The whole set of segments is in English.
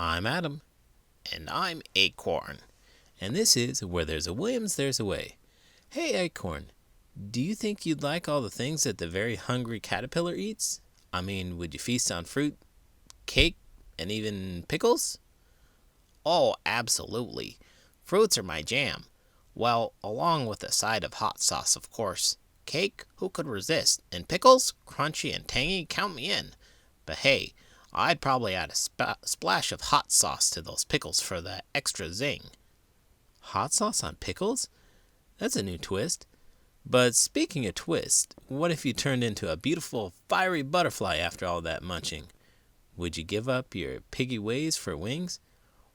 I'm Adam. And I'm Acorn. And this is Where There's a Williams, There's a Way. Hey, Acorn, do you think you'd like all the things that the very hungry caterpillar eats? I mean, would you feast on fruit, cake, and even pickles? Oh, absolutely. Fruits are my jam. Well, along with a side of hot sauce, of course. Cake, who could resist? And pickles, crunchy and tangy, count me in. But hey, I'd probably add a splash of hot sauce to those pickles for the extra zing. Hot sauce on pickles? That's a new twist. But speaking of twist, what if you turned into a beautiful, fiery butterfly after all that munching? Would you give up your piggy ways for wings?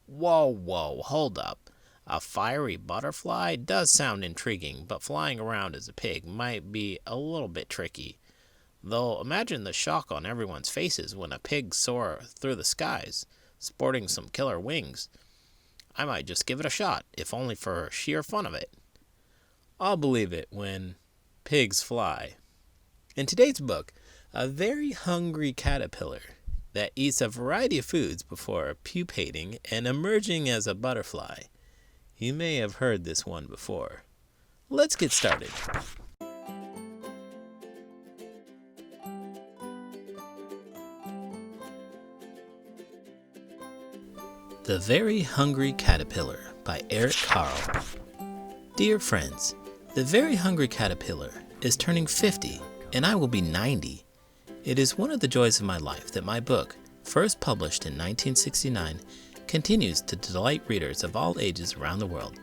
Whoa, hold up. A fiery butterfly does sound intriguing, but flying around as a pig might be a little bit tricky. Though imagine the shock on everyone's faces when a pig soars through the skies, sporting some killer wings. I might just give it a shot, if only for sheer fun of it. I'll believe it when pigs fly. In today's book, a very hungry caterpillar that eats a variety of foods before pupating and emerging as a butterfly. You may have heard this one before. Let's get started. The Very Hungry Caterpillar by Eric Carle. Dear friends, the Very Hungry Caterpillar is turning 50 and I will be 90. It is one of the joys of my life that my book, first published in 1969, continues to delight readers of all ages around the world.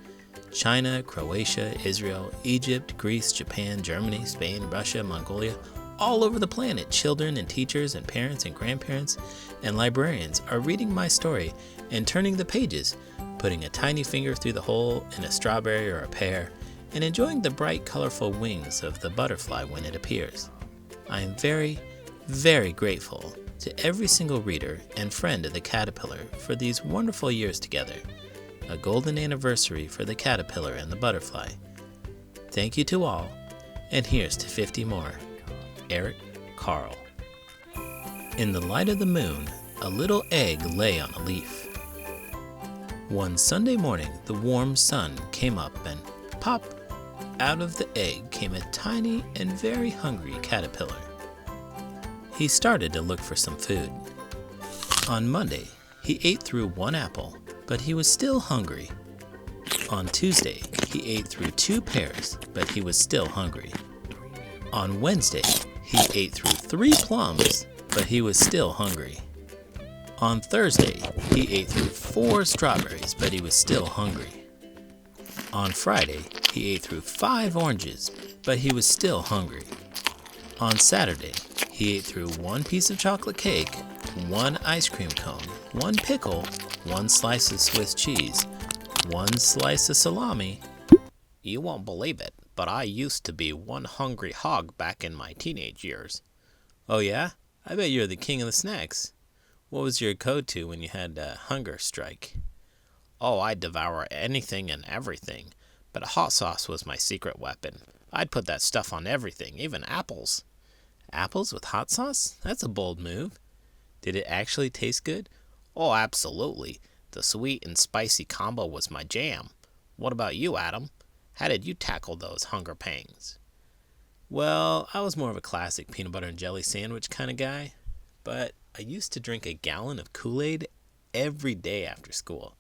China, Croatia, Israel, Egypt, Greece, Japan, Germany, Spain, Russia, Mongolia, all over the planet, children and teachers and parents and grandparents and librarians are reading my story and turning the pages, putting a tiny finger through the hole in a strawberry or a pear, and enjoying the bright, colorful wings of the butterfly when it appears. I am very, very grateful to every single reader and friend of the caterpillar for these wonderful years together. A golden anniversary for the caterpillar and the butterfly. Thank you to all, and here's to 50 more. Eric Carle. In the light of the moon, a little egg lay on a leaf. One Sunday morning, the warm sun came up and pop! Out of the egg came a tiny and very hungry caterpillar. He started to look for some food. On Monday, he ate through one apple, but he was still hungry. On Tuesday, he ate through 2 pears, but he was still hungry. On Wednesday, he ate through 3 plums, but he was still hungry. On Thursday, he ate through 4 strawberries, but he was still hungry. On Friday, he ate through 5 oranges, but he was still hungry. On Saturday, he ate through 1 piece of chocolate cake, 1 ice cream cone, 1 pickle, 1 slice of Swiss cheese, 1 slice of salami. You won't believe it, but I used to be one hungry hog back in my teenage years. Oh yeah? I bet you're the king of the snacks. What was your go-to when you had a hunger strike? Oh, I'd devour anything and everything, but hot sauce was my secret weapon. I'd put that stuff on everything, even apples. Apples with hot sauce? That's a bold move. Did it actually taste good? Oh, absolutely. The sweet and spicy combo was my jam. What about you, Adam? How did you tackle those hunger pangs? Well, I was more of a classic peanut butter and jelly sandwich kind of guy, but I used to drink a gallon of Kool-Aid every day after school.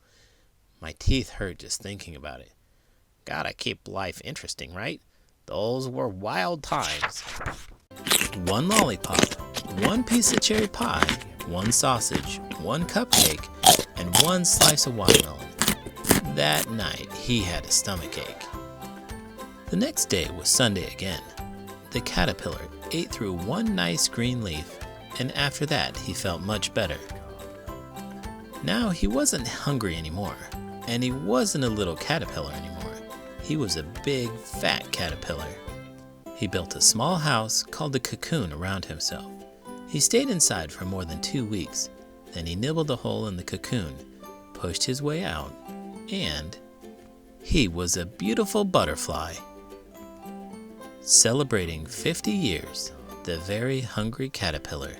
My teeth hurt just thinking about it. Gotta keep life interesting, right? Those were wild times. 1 lollipop, 1 piece of cherry pie, 1 sausage, 1 cupcake, and 1 slice of watermelon. That night, he had a stomachache. The next day was Sunday again. The caterpillar ate through 1 nice green leaf, and after that, he felt much better. Now, he wasn't hungry anymore, and he wasn't a little caterpillar anymore. He was a big, fat caterpillar. He built a small house called a cocoon around himself. He stayed inside for more than 2 weeks. Then he nibbled a hole in the cocoon, pushed his way out, and he was a beautiful butterfly. Celebrating 50 years, the Very Hungry Caterpillar.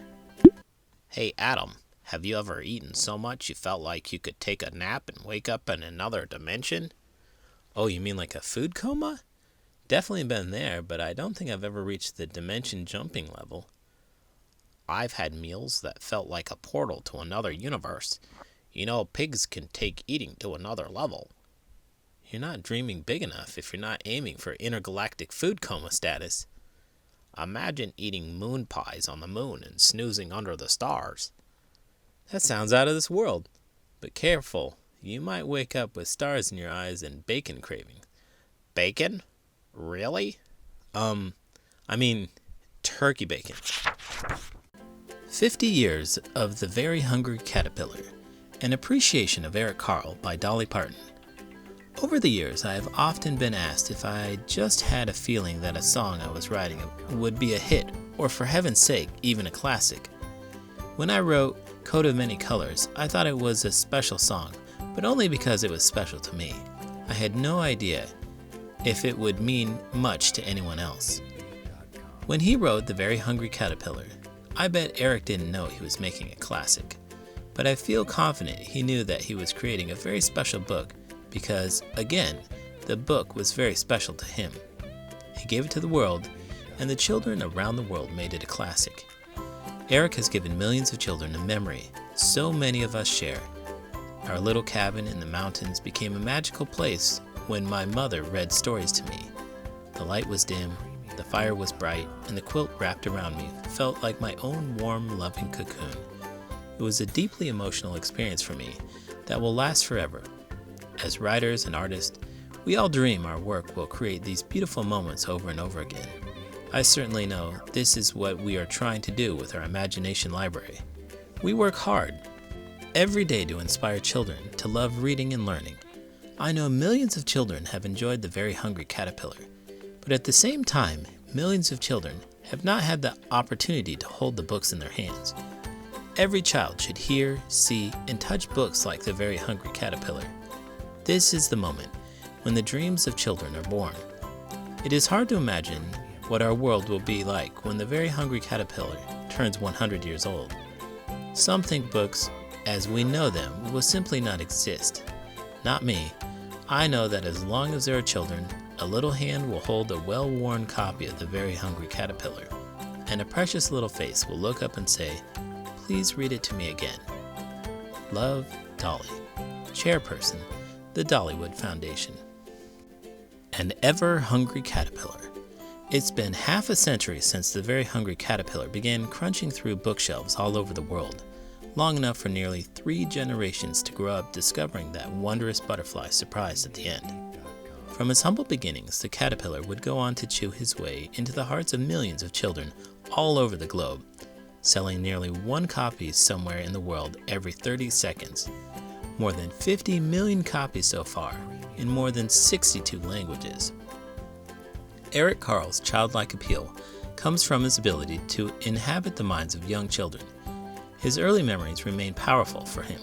Hey, Adam, Have you ever eaten so much you felt like you could take a nap and wake up in another dimension? Oh, you mean like a food coma? Definitely been there, but I don't think I've ever reached the dimension jumping level. I've had meals that felt like a portal to another universe. You know, pigs can take eating to another level. You're not dreaming big enough if you're not aiming for intergalactic food coma status. Imagine eating moon pies on the moon and snoozing under the stars. That sounds out of this world. But careful, you might wake up with stars in your eyes and bacon cravings. Bacon? Really? I mean, turkey bacon. 50 Years of the Very Hungry Caterpillar, An Appreciation of Eric Carle by Dolly Parton. Over the years, I have often been asked if I just had a feeling that a song I was writing would be a hit, or for heaven's sake, even a classic. When I wrote Coat of Many Colors, I thought it was a special song, but only because it was special to me. I had no idea if it would mean much to anyone else. When he wrote The Very Hungry Caterpillar, I bet Eric didn't know he was making a classic, but I feel confident he knew that he was creating a very special book because, again, the book was very special to him. He gave it to the world, and the children around the world made it a classic. Eric has given millions of children a memory so many of us share. Our little cabin in the mountains became a magical place when my mother read stories to me. The light was dim, the fire was bright, and the quilt wrapped around me felt like my own warm, loving cocoon. It was a deeply emotional experience for me that will last forever. As writers and artists, we all dream our work will create these beautiful moments over and over again. I certainly know this is what we are trying to do with our Imagination Library. We work hard every day to inspire children to love reading and learning. I know millions of children have enjoyed The Very Hungry Caterpillar, but at the same time, millions of children have not had the opportunity to hold the books in their hands. Every child should hear, see, and touch books like The Very Hungry Caterpillar. This is the moment when the dreams of children are born. It is hard to imagine what our world will be like when The Very Hungry Caterpillar turns 100 years old. Some think books, as we know them, will simply not exist. Not me. I know that as long as there are children, a little hand will hold a well-worn copy of The Very Hungry Caterpillar, and a precious little face will look up and say, "Please read it to me again." Love, Dolly. Chairperson, the Dollywood Foundation. An ever-hungry caterpillar. It's been half a century since The Very Hungry Caterpillar began crunching through bookshelves all over the world, long enough for nearly 3 generations to grow up discovering that wondrous butterfly surprise at the end. From his humble beginnings, the caterpillar would go on to chew his way into the hearts of millions of children all over the globe, selling nearly 1 copy somewhere in the world every 30 seconds. More than 50 million copies so far, in more than 62 languages. Eric Carle's childlike appeal comes from his ability to inhabit the minds of young children. His early memories remain powerful for him.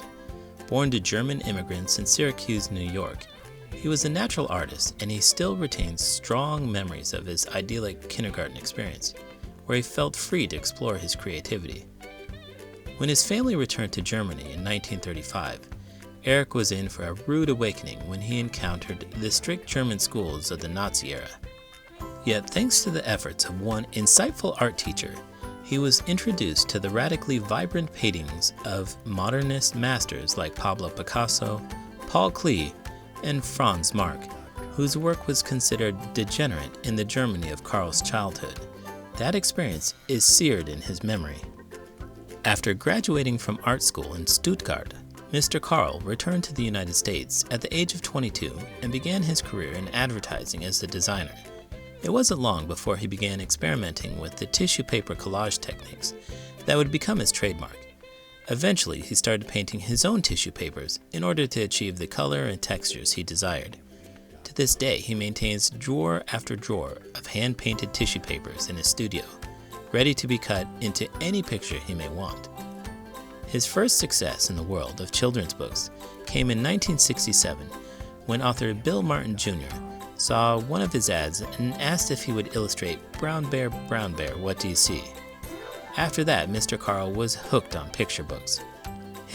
Born to German immigrants in Syracuse, New York, he was a natural artist, and he still retains strong memories of his idyllic kindergarten experience, where he felt free to explore his creativity. When his family returned to Germany in 1935, Eric was in for a rude awakening when he encountered the strict German schools of the Nazi era. Yet, thanks to the efforts of one insightful art teacher, he was introduced to the radically vibrant paintings of modernist masters like Pablo Picasso, Paul Klee, and Franz Marc, whose work was considered degenerate in the Germany of Carle's childhood. That experience is seared in his memory. After graduating from art school in Stuttgart, Mr. Carle returned to the United States at the age of 22 and began his career in advertising as a designer. It wasn't long before he began experimenting with the tissue paper collage techniques that would become his trademark. Eventually, he started painting his own tissue papers in order to achieve the color and textures he desired. To this day, he maintains drawer after drawer of hand-painted tissue papers in his studio, ready to be cut into any picture he may want. His first success in the world of children's books came in 1967 when author Bill Martin Jr. saw one of his ads and asked if he would illustrate Brown Bear, What Do You See? After that, Mr. Carle was hooked on picture books.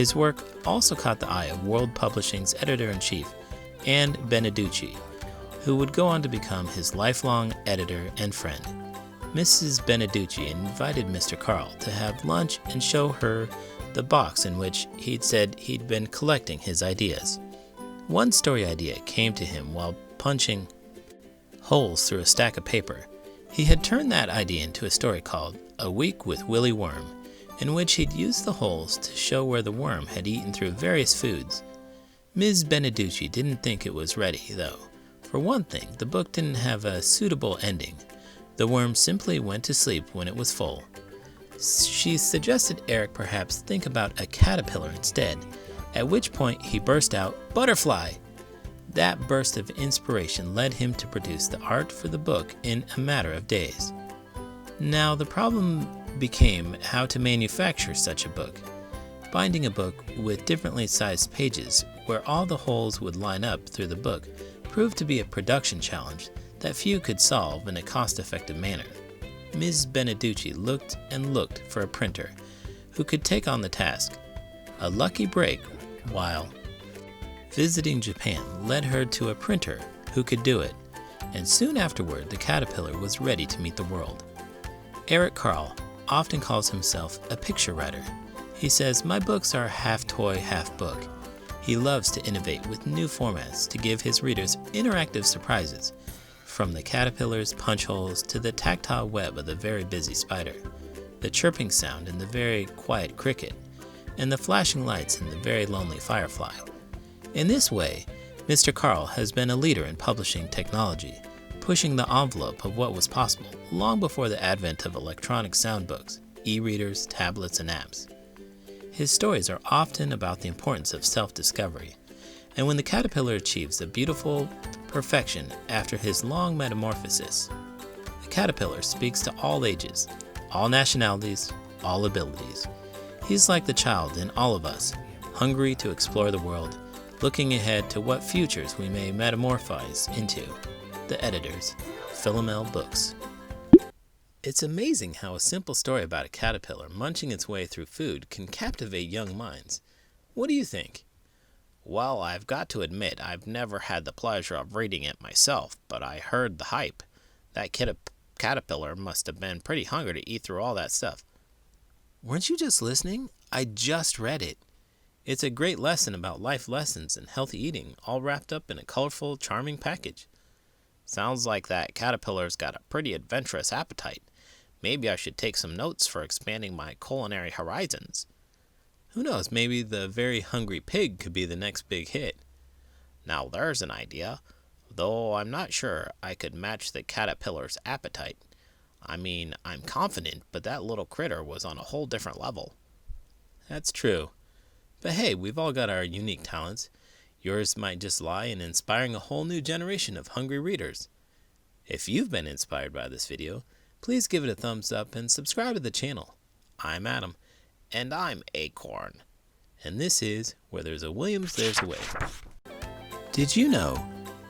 His work also caught the eye of World Publishing's editor-in-chief, Anne Beneducci, who would go on to become his lifelong editor and friend. Mrs. Beneducci invited Mr. Carle to have lunch and show her the box in which he'd said he'd been collecting his ideas. One story idea came to him while punching holes through a stack of paper. He had turned that idea into a story called A Week with Willy Worm, in which he'd used the holes to show where the worm had eaten through various foods. Ms. Beneducci didn't think it was ready, though. For one thing, the book didn't have a suitable ending. The worm simply went to sleep when it was full. She suggested Eric perhaps think about a caterpillar instead, at which point he burst out, "Butterfly!" That burst of inspiration led him to produce the art for the book in a matter of days. Now, the problem became how to manufacture such a book. Binding a book with differently sized pages where all the holes would line up through the book proved to be a production challenge that few could solve in a cost-effective manner. Ms. Beneducci looked and looked for a printer who could take on the task. A lucky break while visiting Japan led her to a printer who could do it, and soon afterward the caterpillar was ready to meet the world. Eric Carle often calls himself a picture writer. He says, "My books are half toy, half book." He loves to innovate with new formats to give his readers interactive surprises, from the caterpillar's punch holes to the tactile web of the very busy spider, the chirping sound in the very quiet cricket, and the flashing lights in the very lonely firefly. In this way, Mr. Carle has been a leader in publishing technology, pushing the envelope of what was possible long before the advent of electronic soundbooks, e-readers, tablets, and apps. His stories are often about the importance of self-discovery, and when the caterpillar achieves a beautiful perfection after his long metamorphosis, the caterpillar speaks to all ages, all nationalities, all abilities. He's like the child in all of us, hungry to explore the world, looking ahead to what futures we may metamorphose into. The editors, Philomel Books. It's amazing how a simple story about a caterpillar munching its way through food can captivate young minds. What do you think? Well, I've got to admit, I've never had the pleasure of reading it myself, but I heard the hype. That caterpillar must have been pretty hungry to eat through all that stuff. Weren't you just listening? I just read it. It's a great lesson about life lessons and healthy eating, all wrapped up in a colorful, charming package. Sounds like that caterpillar's got a pretty adventurous appetite. Maybe I should take some notes for expanding my culinary horizons. Who knows, maybe The Very Hungry Pig could be the next big hit. Now there's an idea, though I'm not sure I could match the caterpillar's appetite. I mean, I'm confident, but that little critter was on a whole different level. That's true. But hey, we've all got our unique talents. Yours might just lie in inspiring a whole new generation of hungry readers. If you've been inspired by this video, please give it a thumbs up and subscribe to the channel. I'm Adam. And I'm Acorn. And this is Where There's a Williams, There's a Way. Did you know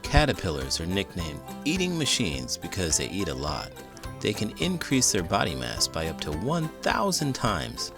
caterpillars are nicknamed eating machines because they eat a lot? They can increase their body mass by up to 1,000 times.